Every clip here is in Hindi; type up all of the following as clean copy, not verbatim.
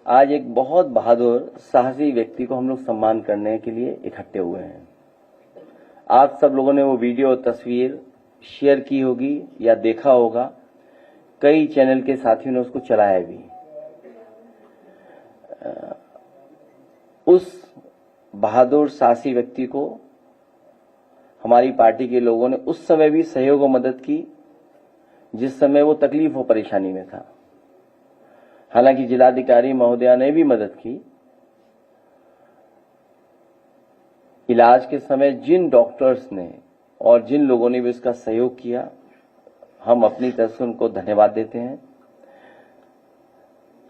आज एक बहुत बहादुर साहसी व्यक्ति को हम लोग सम्मान करने के लिए इकट्ठे हुए हैं। आप सब लोगों ने वो वीडियो तस्वीर शेयर की होगी या देखा होगा, कई चैनल के साथियों ने उसको चलाया भी। उस बहादुर साहसी व्यक्ति को हमारी पार्टी के लोगों ने उस समय भी सहयोग और मदद की जिस समय वो तकलीफ और परेशानी में था। हालांकि जिलाधिकारी महोदया ने भी मदद की। इलाज के समय जिन डॉक्टर्स ने और जिन लोगों ने भी उसका सहयोग किया, हम अपनी तरफ से उनको धन्यवाद देते हैं।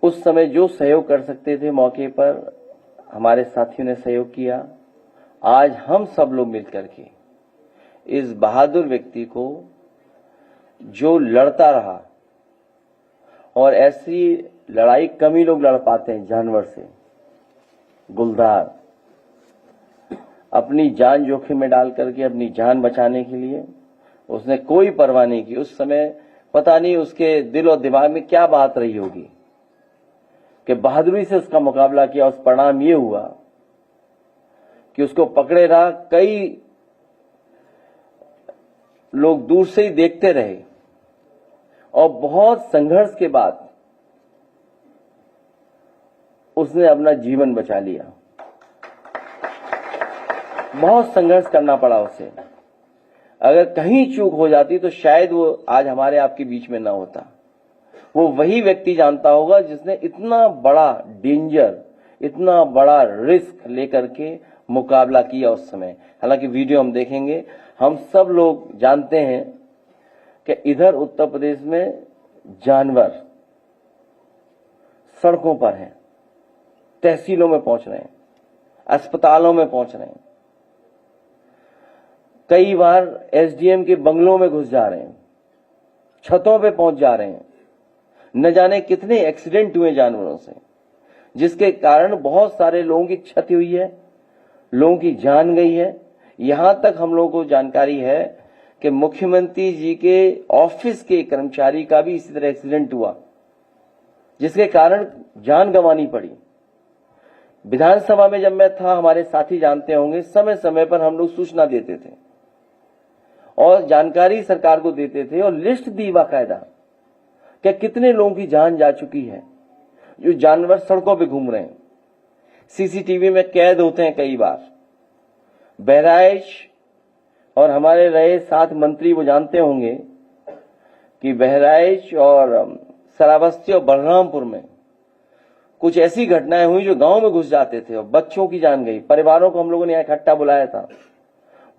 उस समय जो सहयोग कर सकते थे मौके पर हमारे साथियों ने सहयोग किया। आज हम सब लोग मिलकर के इस बहादुर व्यक्ति को जो लड़ता रहा, और ऐसी लड़ाई कम ही लोग लड़ पाते हैं जानवर से, गुलदार अपनी जान जोखिम में डाल करके अपनी जान बचाने के लिए उसने कोई परवाह नहीं की। उस समय पता नहीं उसके दिल और दिमाग में क्या बात रही होगी कि बहादुरी से उसका मुकाबला किया। उस परिणाम ये हुआ कि उसको पकड़े रहा, कई लोग दूर से ही देखते रहे और बहुत संघर्ष के बाद उसने अपना जीवन बचा लिया। बहुत संघर्ष करना पड़ा उसे। अगर कहीं चूक हो जाती तो शायद वो आज हमारे आपके बीच में ना होता। वो वही व्यक्ति जानता होगा जिसने इतना बड़ा डेंजर, इतना बड़ा रिस्क लेकर के मुकाबला किया उस समय। हालांकि वीडियो हम देखेंगे। हम सब लोग जानते हैं कि इधर उत्तर प्रदेश में जानवर सड़कों पर हैं, तहसीलों में पहुंच रहे हैं, अस्पतालों में पहुंच रहे हैं, कई बार एसडीएम के बंगलों में घुस जा रहे हैं, छतों पे पहुंच जा रहे हैं। न जाने कितने एक्सीडेंट हुए जानवरों से, जिसके कारण बहुत सारे लोगों की क्षति हुई है, लोगों की जान गई है। यहां तक हम लोगों को जानकारी है कि मुख्यमंत्री जी के ऑफिस के कर्मचारी का भी इसी तरह एक्सीडेंट हुआ, जिसके कारण जान गंवानी पड़ी। विधानसभा में जब मैं था, हमारे साथी जानते होंगे, समय समय पर हम लोग सूचना देते थे और जानकारी सरकार को देते थे और लिस्ट दी बाकायदा कि कितने लोगों की जान जा चुकी है जो जानवर सड़कों पे घूम रहे हैं। सीसीटीवी में कैद होते हैं कई बार। बहराइच और हमारे रहे साथ मंत्री वो जानते होंगे कि बहराइच और श्रावस्ती और बलरामपुर में कुछ ऐसी घटनाएं हुई जो गांव में घुस जाते थे और बच्चों की जान गई। परिवारों को हम लोगों ने यहाँ इकट्ठा बुलाया था।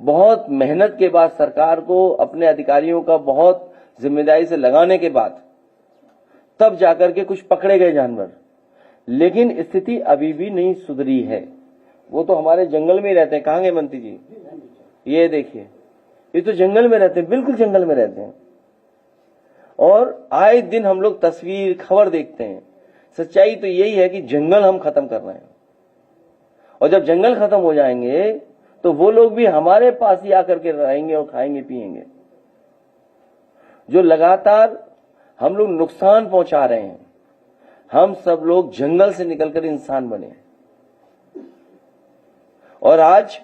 बहुत मेहनत के बाद, सरकार को अपने अधिकारियों का बहुत जिम्मेदारी से लगाने के बाद तब जाकर के कुछ पकड़े गए जानवर। लेकिन स्थिति अभी भी नहीं सुधरी है। वो तो हमारे जंगल में ही रहते हैं। कहाँ गए मंत्री जी? ये देखिए, ये तो जंगल में रहते हैं, बिल्कुल जंगल में रहते हैं। और आए दिन हम लोग तस्वीर, खबर देखते हैं। सच्चाई तो यही है कि जंगल हम खत्म कर रहे हैं, और जब जंगल खत्म हो जाएंगे तो वो लोग भी हमारे पास ही आकर के रहेंगे और खाएंगे पिएंगे। जो लगातार हम लोग नुकसान पहुंचा रहे हैं, हम सब लोग जंगल से निकलकर इंसान बने। और आज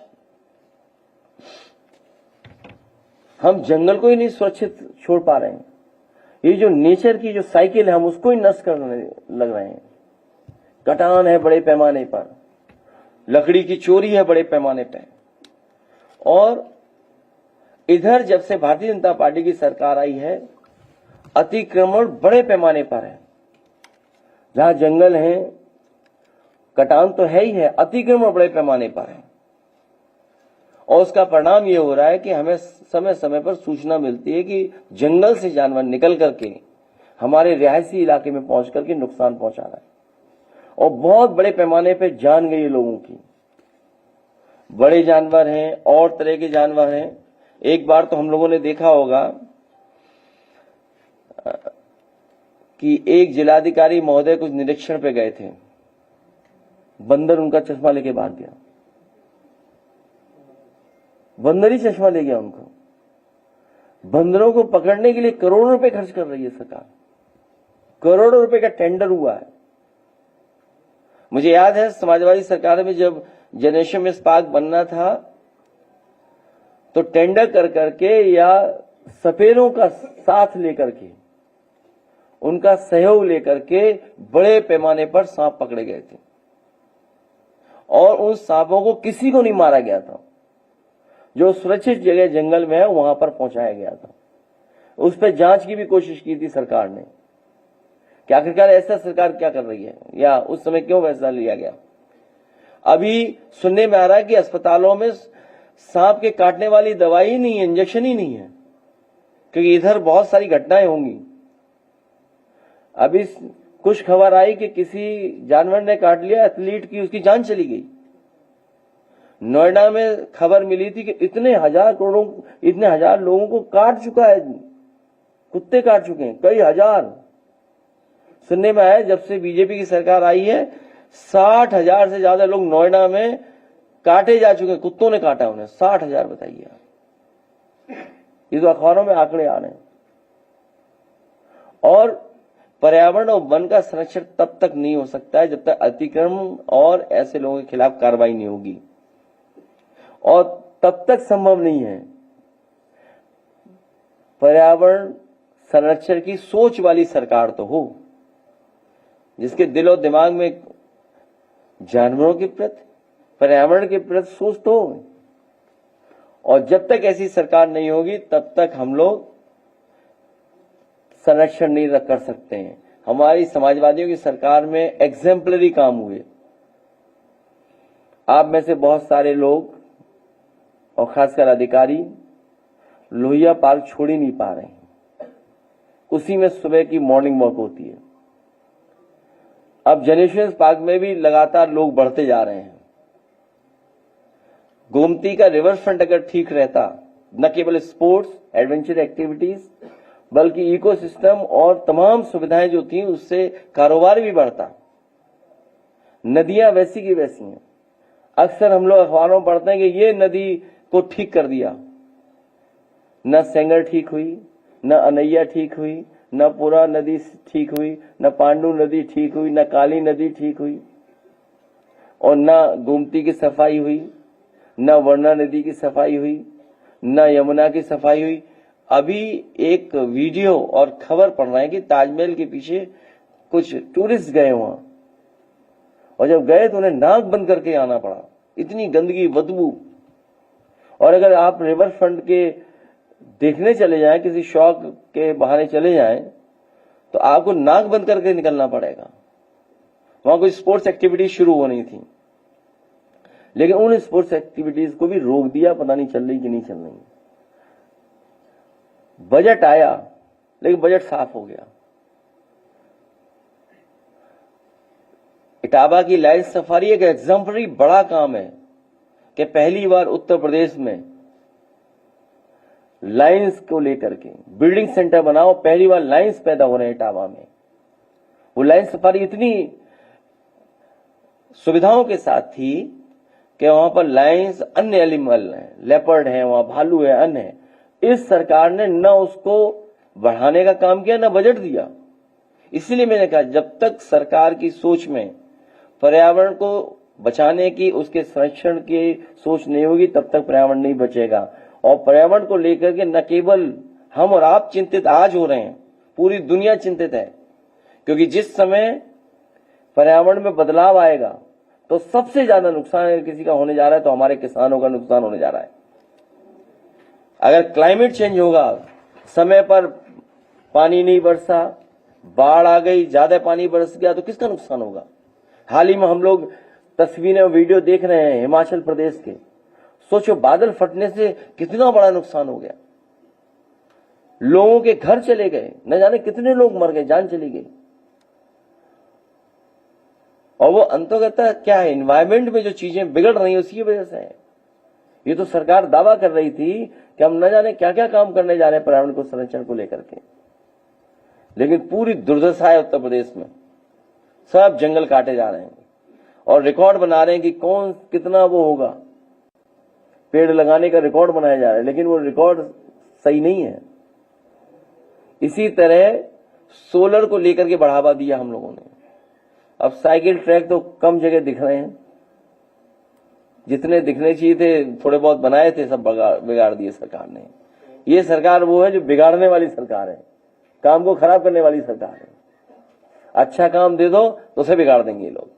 हम जंगल को ही नहीं सुरक्षित छोड़ पा रहे हैं। ये जो नेचर की जो साइकिल है, हम उसको ही नष्ट करने लग रहे हैं। कटान है बड़े पैमाने पर, लकड़ी की चोरी है बड़े पैमाने पर। और इधर जब से भारतीय जनता पार्टी की सरकार आई है, अतिक्रमण बड़े पैमाने पर है। जहां जंगल है, कटान तो है ही है, अतिक्रमण बड़े पैमाने पर है। और उसका परिणाम यह हो रहा है कि हमें समय समय पर सूचना मिलती है कि जंगल से जानवर निकल करके हमारे रिहायशी इलाके में पहुंच करके नुकसान पहुंचा रहा है, और बहुत बड़े पैमाने पर जान गई है लोगों की। बड़े जानवर हैं और तरह के जानवर हैं। एक बार तो हम लोगों ने देखा होगा कि एक जिलाधिकारी महोदय कुछ निरीक्षण पे गए थे, बंदर उनका चश्मा लेके भाग गया। बंदर ही चश्मा ले गया उनको। बंदरों को पकड़ने के लिए करोड़ों रुपए खर्च कर रही है सरकार। करोड़ों रुपए का टेंडर हुआ है। मुझे याद है समाजवादी सरकार में जब जनरेशन में स्पार्क बनना था तो टेंडर कर करके या सपेरों का साथ लेकर के, उनका सहयोग लेकर के बड़े पैमाने पर सांप पकड़े गए थे और उन सांपों को किसी को नहीं मारा गया था। जो सुरक्षित जगह जंगल में है वहां पर पहुंचाया गया था। उस पर जांच की भी कोशिश की थी सरकार ने कि आखिरकार ऐसा सरकार क्या कर रही है या उस समय क्यों फैसला लिया गया। अभी सुनने में आ रहा है कि अस्पतालों में सांप के काटने वाली दवाई ही नहीं है, इंजेक्शन ही नहीं है, क्योंकि इधर बहुत सारी घटनाएं होंगी। अभी कुछ खबर आई कि किसी जानवर ने काट लिया एथलीट की, उसकी जान चली गई। नोएडा में खबर मिली थी कि इतने हजार लोगों को काट चुका है, कुत्ते काट चुके हैं, कई हजार। सुनने में आया जब से बीजेपी की सरकार आई है 60,000 से ज्यादा लोग नोएडा में काटे जा चुके हैं, कुत्तों ने काटा उन्हें। 60,000 बताइए आप, ये तो अखबारों में आंकड़े आ रहे हैं। और पर्यावरण और वन का संरक्षण तब तक नहीं हो सकता है जब तक अतिक्रमण और ऐसे लोगों के खिलाफ कार्रवाई नहीं होगी, और तब तक संभव नहीं है पर्यावरण संरक्षण की सोच वाली सरकार तो हो, जिसके दिल और दिमाग में जानवरों के प्रति, पर्यावरण के प्रति सोच तो हो। और जब तक ऐसी सरकार नहीं होगी तब तक हम लोग संरक्षण नहीं कर सकते हैं। हमारी समाजवादियों की सरकार में एग्जेम्पलरी काम हुए। आप में से बहुत सारे लोग और खासकर अधिकारी लोहिया पार्क छोड़ ही नहीं पा रहे हैं। उसी में सुबह की मॉर्निंग वॉक होती है। अब जनरेशन पार्क में भी लगातार लोग बढ़ते जा रहे हैं। गोमती का रिवर फ्रंट अगर ठीक रहता, न केवल स्पोर्ट्स एडवेंचर एक्टिविटीज बल्कि इकोसिस्टम और तमाम सुविधाएं जो थी उससे कारोबार भी बढ़ता। नदियां वैसी की वैसी हैं। अक्सर हम लोग अखबारों में पढ़ते हैं कि ये नदी को ठीक कर दिया। न सेंगर ठीक हुई, न अनैया ठीक हुई, न पुरा नदी ठीक हुई, न पांडु नदी ठीक हुई, न काली नदी ठीक हुई, और न गोमती की सफाई हुई, न वर्णा नदी की सफाई हुई, न यमुना की सफाई हुई। अभी एक वीडियो और खबर पढ़ रहे हैं कि ताजमहल के पीछे कुछ टूरिस्ट गए वहां, और जब गए तो उन्हें नाक बंद करके आना पड़ा, इतनी गंदगी, बदबू। और अगर आप रिवर फ्रंट के देखने चले जाएं, किसी शौक के बहाने चले जाएं, तो आपको नाक बंद करके निकलना पड़ेगा। वहां कोई स्पोर्ट्स एक्टिविटी शुरू होनी थी, लेकिन उन स्पोर्ट्स एक्टिविटीज को भी रोक दिया। पता नहीं चल रही कि नहीं चल रही। बजट आया लेकिन बजट साफ हो गया। इटावा की लाइन सफारी एक एग्जाम्पलरी बड़ा काम है कि पहली बार उत्तर प्रदेश में लाइंस को लेकर के बिल्डिंग सेंटर बनाओ। पहली बार लाइंस पैदा हो रहे हैं इटावा में। वो लाइन सफारी इतनी सुविधाओं के साथ थी कि वहां पर लाइंस, अन्य एनिमल हैं, लेपर्ड हैं, वहां भालू है, अन्य है। इस सरकार ने न उसको बढ़ाने का काम किया, न बजट दिया। इसलिए मैंने कहा जब तक सरकार की सोच में पर्यावरण को बचाने की, उसके संरक्षण की सोच नहीं होगी तब तक पर्यावरण नहीं बचेगा। और पर्यावरण को लेकर के न केवल हम और आप चिंतित आज हो रहे हैं, पूरी दुनिया चिंतित है। क्योंकि जिस समय पर्यावरण में बदलाव आएगा तो सबसे ज्यादा नुकसान अगर किसी का होने जा रहा है तो हमारे किसानों का नुकसान होने जा रहा है। अगर क्लाइमेट चेंज होगा, समय पर पानी नहीं बरसा, बाढ़ आ गई, ज्यादा पानी बरस गया, तो किसका नुकसान होगा। हाल ही में हम लोग तस्वीरें और वीडियो देख रहे हैं हिमाचल प्रदेश के। सोचो बादल फटने से कितना बड़ा नुकसान हो गया। लोगों के घर चले गए, न जाने कितने लोग मर गए, जान चली गई। और वो अंतर्गत क्या है, एनवायरमेंट में जो चीजें बिगड़ रही है उसकी वजह से है। ये तो सरकार दावा कर रही थी कि हम न जाने क्या क्या काम करने जा रहे हैं पर्यावरण को संरक्षण को लेकर के, लेकिन पूरी दुर्दशा है उत्तर प्रदेश में। सब जंगल काटे जा रहे हैं और रिकॉर्ड बना रहे हैं कि कौन कितना वो होगा, पेड़ लगाने का रिकॉर्ड बनाया जा रहा है, लेकिन वो रिकॉर्ड सही नहीं है। इसी तरह सोलर को लेकर के बढ़ावा दिया हम लोगों ने। अब साइकिल ट्रैक तो कम जगह दिख रहे हैं, जितने दिखने चाहिए थे थोड़े बहुत बनाए थे, सब बिगाड़ दिए सरकार ने। ये सरकार वो है जो बिगाड़ने वाली सरकार है, काम को खराब करने वाली सरकार है। अच्छा काम दे दो तो उसे बिगाड़ देंगे ये लोग।